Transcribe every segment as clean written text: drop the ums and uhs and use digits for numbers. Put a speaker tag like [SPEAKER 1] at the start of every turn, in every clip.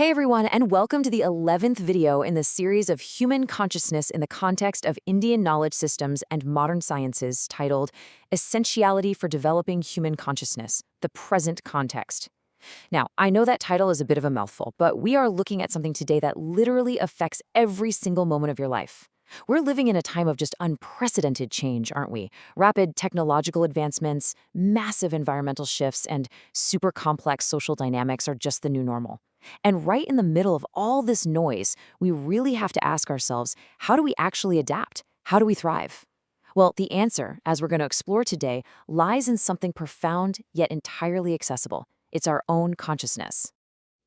[SPEAKER 1] Hey everyone, and welcome to the 11th video in the series of human consciousness in the context of Indian knowledge systems and modern sciences titled Essentiality for Developing Human Consciousness, the Present Context. Now, I know that title is a bit of a mouthful, but we are looking at something today that literally affects every single moment of your life. We're living in a time of just unprecedented change, aren't we? Rapid technological advancements, massive environmental shifts, and super complex social dynamics are just the new normal. And right in the middle of all this noise, we really have to ask ourselves, how do we actually adapt? How do we thrive? Well, the answer, as we're going to explore today, lies in something profound yet entirely accessible. It's our own consciousness.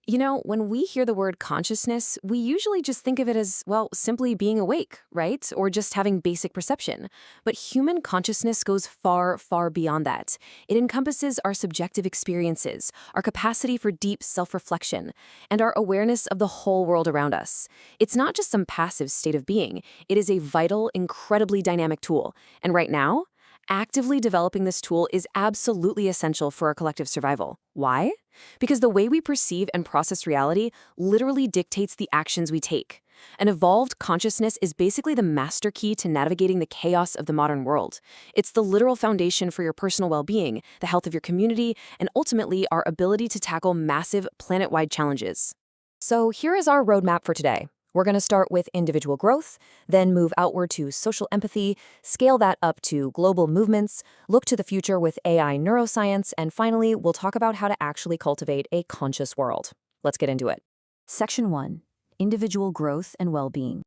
[SPEAKER 1] You know, when we hear the word consciousness, we usually just think of it as, well, simply being awake, right? Or just having basic perception. But human consciousness goes far, far beyond that. It encompasses our subjective experiences, our capacity for deep self-reflection, and our awareness of the whole world around us. It's not just some passive state of being. It is a vital, incredibly dynamic tool. And right now, actively developing this tool is absolutely essential for our collective survival. Why? Because the way we perceive and process reality literally dictates the actions we take. An evolved consciousness is basically the master key to navigating the chaos of the modern world. It's the literal foundation for your personal well-being, the health of your community, and ultimately our ability to tackle massive planet-wide challenges. So here is our roadmap for today. We're going to start with individual growth, then move outward to social empathy, scale that up to global movements, look to the future with AI neuroscience, and finally, we'll talk about how to actually cultivate a conscious world. Let's get into it. Section 1. Individual growth and well-being.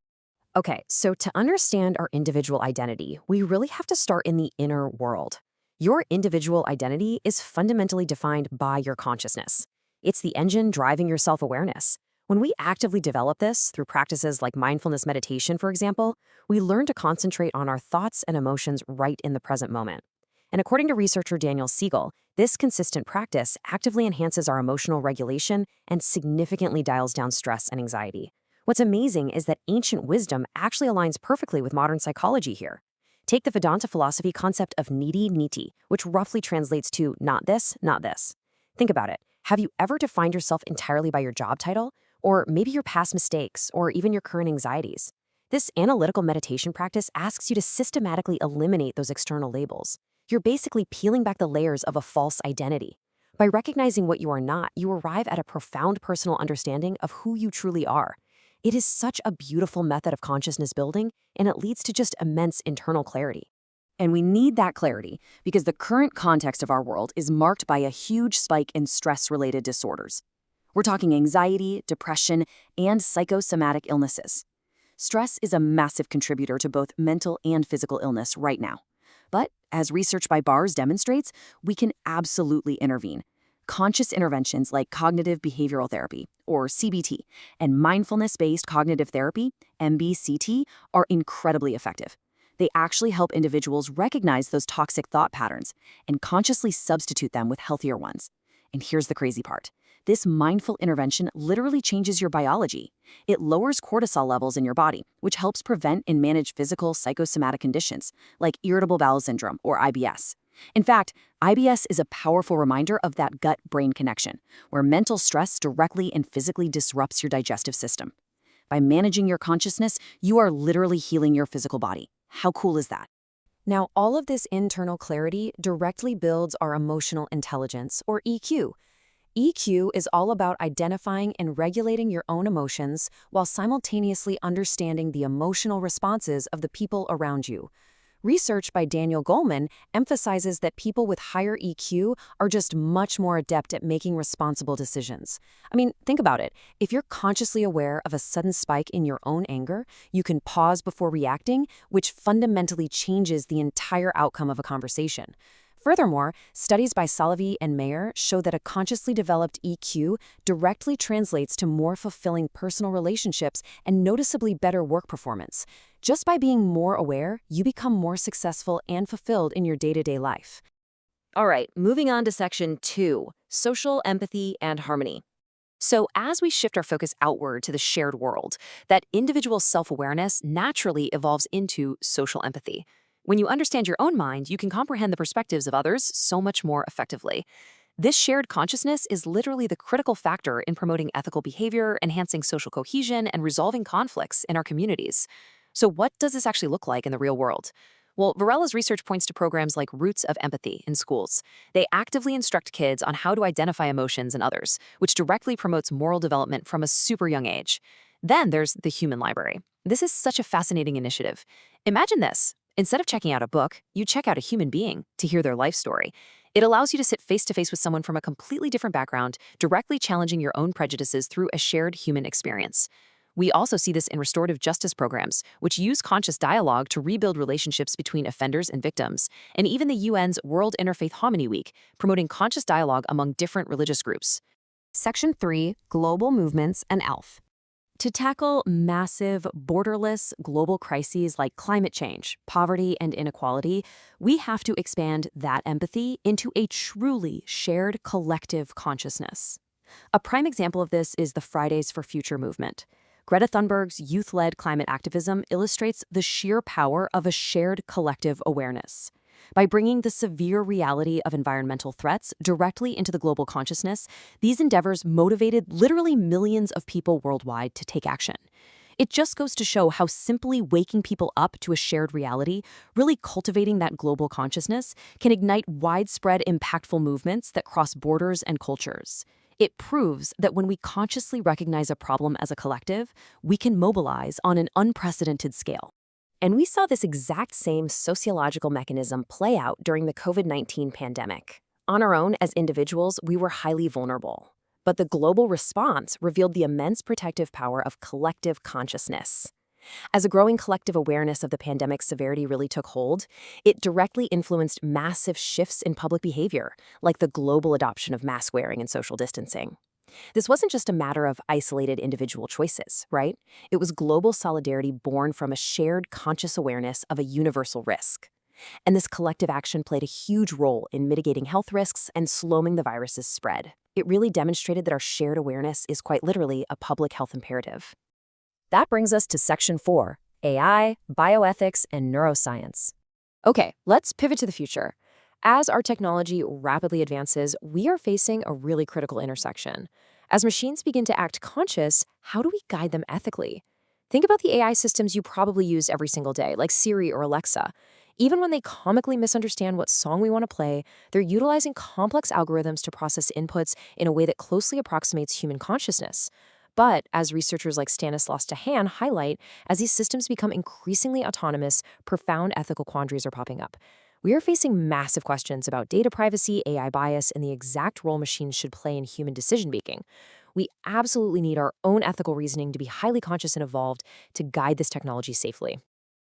[SPEAKER 1] Okay, so to understand our individual identity, we really have to start in the inner world. Your individual identity is fundamentally defined by your consciousness. It's the engine driving your self-awareness. When we actively develop this through practices like mindfulness meditation, for example, we learn to concentrate on our thoughts and emotions right in the present moment. And according to researcher Daniel Siegel, this consistent practice actively enhances our emotional regulation and significantly dials down stress and anxiety. What's amazing is that ancient wisdom actually aligns perfectly with modern psychology here. Take the Vedanta philosophy concept of niti niti, which roughly translates to not this, not this. Think about it. Have you ever defined yourself entirely by your job title? Or maybe your past mistakes, or even your current anxieties? This analytical meditation practice asks you to systematically eliminate those external labels. You're basically peeling back the layers of a false identity. By recognizing what you are not, you arrive at a profound personal understanding of who you truly are. It is such a beautiful method of consciousness building, and it leads to just immense internal clarity. And we need that clarity because the current context of our world is marked by a huge spike in stress-related disorders. We're talking anxiety, depression, and psychosomatic illnesses. Stress is a massive contributor to both mental and physical illness right now. But as research by Bars demonstrates, we can absolutely intervene. Conscious interventions like cognitive behavioral therapy, or CBT, and mindfulness-based cognitive therapy, M.Sc, are incredibly effective. They actually help individuals recognize those toxic thought patterns and consciously substitute them with healthier ones. And here's the crazy part. This mindful intervention literally changes your biology. It lowers cortisol levels in your body, which helps prevent and manage physical psychosomatic conditions, like irritable bowel syndrome, or IBS. In fact, IBS is a powerful reminder of that gut-brain connection, where mental stress directly and physically disrupts your digestive system. By managing your consciousness, you are literally healing your physical body. How cool is that? Now, all of this internal clarity directly builds our emotional intelligence, or EQ. EQ is all about identifying and regulating your own emotions while simultaneously understanding the emotional responses of the people around you. Research by Daniel Goleman emphasizes that people with higher EQ are just much more adept at making responsible decisions. I mean, think about it. If you're consciously aware of a sudden spike in your own anger, you can pause before reacting, which fundamentally changes the entire outcome of a conversation. Furthermore, studies by Salovey and Mayer show that a consciously developed EQ directly translates to more fulfilling personal relationships and noticeably better work performance. Just by being more aware, you become more successful and fulfilled in your day-to-day life. All right, moving on to section 2, social empathy and harmony. So as we shift our focus outward to the shared world, that individual self-awareness naturally evolves into social empathy. When you understand your own mind, you can comprehend the perspectives of others so much more effectively. This shared consciousness is literally the critical factor in promoting ethical behavior, enhancing social cohesion, and resolving conflicts in our communities. So, what does this actually look like in the real world? Well, Varela's research points to programs like Roots of Empathy in schools. They actively instruct kids on how to identify emotions in others, which directly promotes moral development from a super young age. Then there's the Human Library. This is such a fascinating initiative. Imagine this. Instead of checking out a book, you check out a human being to hear their life story. It allows you to sit face to face with someone from a completely different background, directly challenging your own prejudices through a shared human experience. We also see this in restorative justice programs, which use conscious dialogue to rebuild relationships between offenders and victims, and even the UN's World Interfaith Harmony Week, promoting conscious dialogue among different religious groups. Section 3, Global Movements and ELF. To tackle massive, borderless global crises like climate change, poverty, and inequality, we have to expand that empathy into a truly shared collective consciousness. A prime example of this is the Fridays for Future movement. Greta Thunberg's youth-led climate activism illustrates the sheer power of a shared collective awareness. By bringing the severe reality of environmental threats directly into the global consciousness, these endeavors motivated literally millions of people worldwide to take action. It just goes to show how simply waking people up to a shared reality, really cultivating that global consciousness, can ignite widespread, impactful movements that cross borders and cultures. It proves that when we consciously recognize a problem as a collective, we can mobilize on an unprecedented scale. And we saw this exact same sociological mechanism play out during the COVID-19 pandemic. On our own, as individuals, we were highly vulnerable. But the global response revealed the immense protective power of collective consciousness. As a growing collective awareness of the pandemic's severity really took hold, it directly influenced massive shifts in public behavior, like the global adoption of mask wearing and social distancing. This wasn't just a matter of isolated individual choices, right? It was global solidarity born from a shared conscious awareness of a universal risk. And this collective action played a huge role in mitigating health risks and slowing the virus's spread. It really demonstrated that our shared awareness is quite literally a public health imperative. That brings us to Section 4, AI, Bioethics, and Neuroscience. Okay, let's pivot to the future. As our technology rapidly advances, we are facing a really critical intersection. As machines begin to act conscious, how do we guide them ethically? Think about the AI systems you probably use every single day, like Siri or Alexa. Even when they comically misunderstand what song we want to play, they're utilizing complex algorithms to process inputs in a way that closely approximates human consciousness. But, as researchers like Stanislas Dehaene highlight, as these systems become increasingly autonomous, profound ethical quandaries are popping up. We are facing massive questions about data privacy, AI bias, and the exact role machines should play in human decision-making. We absolutely need our own ethical reasoning to be highly conscious and evolved to guide this technology safely.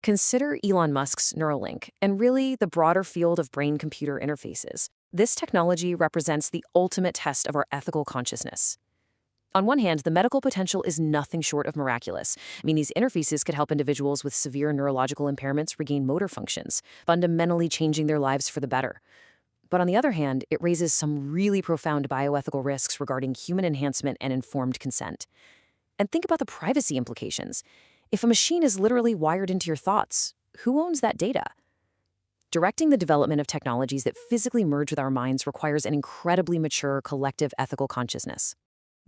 [SPEAKER 1] Consider Elon Musk's Neuralink, and really the broader field of brain-computer interfaces. This technology represents the ultimate test of our ethical consciousness. On one hand, the medical potential is nothing short of miraculous. These interfaces could help individuals with severe neurological impairments regain motor functions, fundamentally changing their lives for the better. But on the other hand, it raises some really profound bioethical risks regarding human enhancement and informed consent. And think about the privacy implications. If a machine is literally wired into your thoughts, who owns that data? Directing the development of technologies that physically merge with our minds requires an incredibly mature collective ethical consciousness.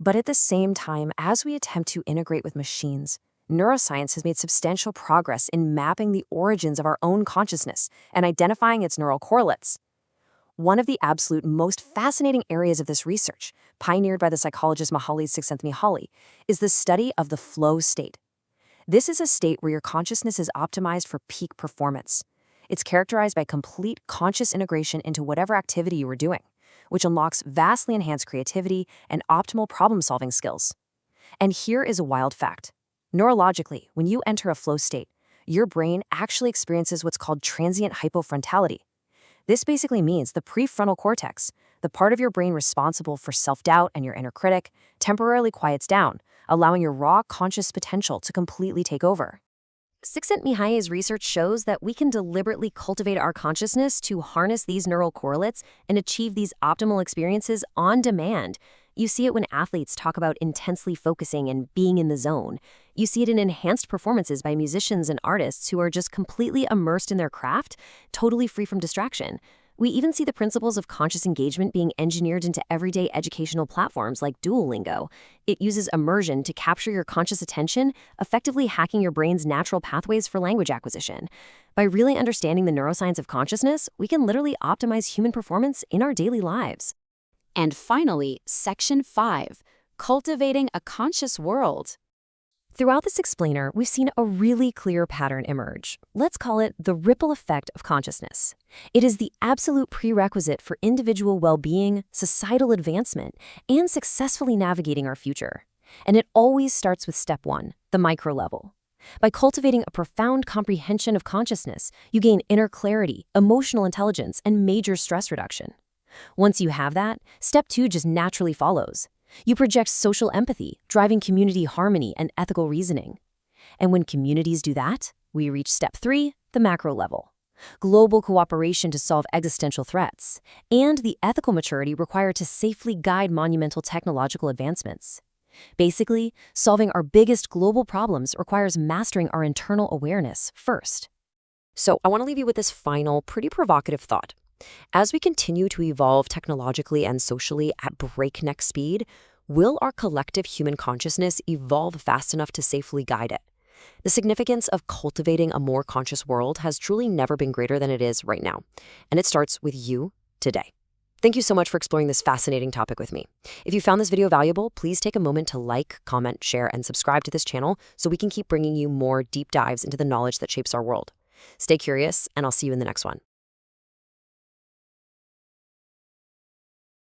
[SPEAKER 1] But at the same time, as we attempt to integrate with machines, neuroscience has made substantial progress in mapping the origins of our own consciousness and identifying its neural correlates. One of the absolute most fascinating areas of this research, pioneered by the psychologist Mihaly Csikszentmihalyi, is the study of the flow state. This is a state where your consciousness is optimized for peak performance. It's characterized by complete conscious integration into whatever activity you are doing, which unlocks vastly enhanced creativity and optimal problem-solving skills. And here is a wild fact. Neurologically, when you enter a flow state, your brain actually experiences what's called transient hypofrontality. This basically means the prefrontal cortex, the part of your brain responsible for self-doubt and your inner critic, temporarily quiets down, allowing your raw conscious potential to completely take over. Csikszentmihalyi's research shows that we can deliberately cultivate our consciousness to harness these neural correlates and achieve these optimal experiences on demand. You see it when athletes talk about intensely focusing and being in the zone. You see it in enhanced performances by musicians and artists who are just completely immersed in their craft, totally free from distraction.
[SPEAKER 2] We even see the principles of conscious engagement being engineered into everyday educational platforms like Duolingo. It uses immersion to capture your conscious attention, effectively hacking your brain's natural pathways for language acquisition. By really understanding the neuroscience of consciousness, we can literally optimize human performance in our daily lives.
[SPEAKER 1] And finally, Section 5, Cultivating a Conscious World.
[SPEAKER 2] Throughout this explainer, we've seen a really clear pattern emerge. Let's call it the ripple effect of consciousness. It is the absolute prerequisite for individual well-being, societal advancement, and successfully navigating our future. And it always starts with step 1, the micro level. By cultivating a profound comprehension of consciousness, you gain inner clarity, emotional intelligence, and major stress reduction. Once you have that, step 2 just naturally follows. You project social empathy, driving community harmony and ethical reasoning. And when communities do that, we reach step 3, the macro level. Global cooperation to solve existential threats, and the ethical maturity required to safely guide monumental technological advancements. Basically, solving our biggest global problems requires mastering our internal awareness first.
[SPEAKER 1] So I want to leave you with this final, pretty provocative thought. As we continue to evolve technologically and socially at breakneck speed, will our collective human consciousness evolve fast enough to safely guide it? The significance of cultivating a more conscious world has truly never been greater than it is right now, and it starts with you today. Thank you so much for exploring this fascinating topic with me. If you found this video valuable, please take a moment to like, comment, share, and subscribe to this channel so we can keep bringing you more deep dives into the knowledge that shapes our world. Stay curious, and I'll see you in the next one.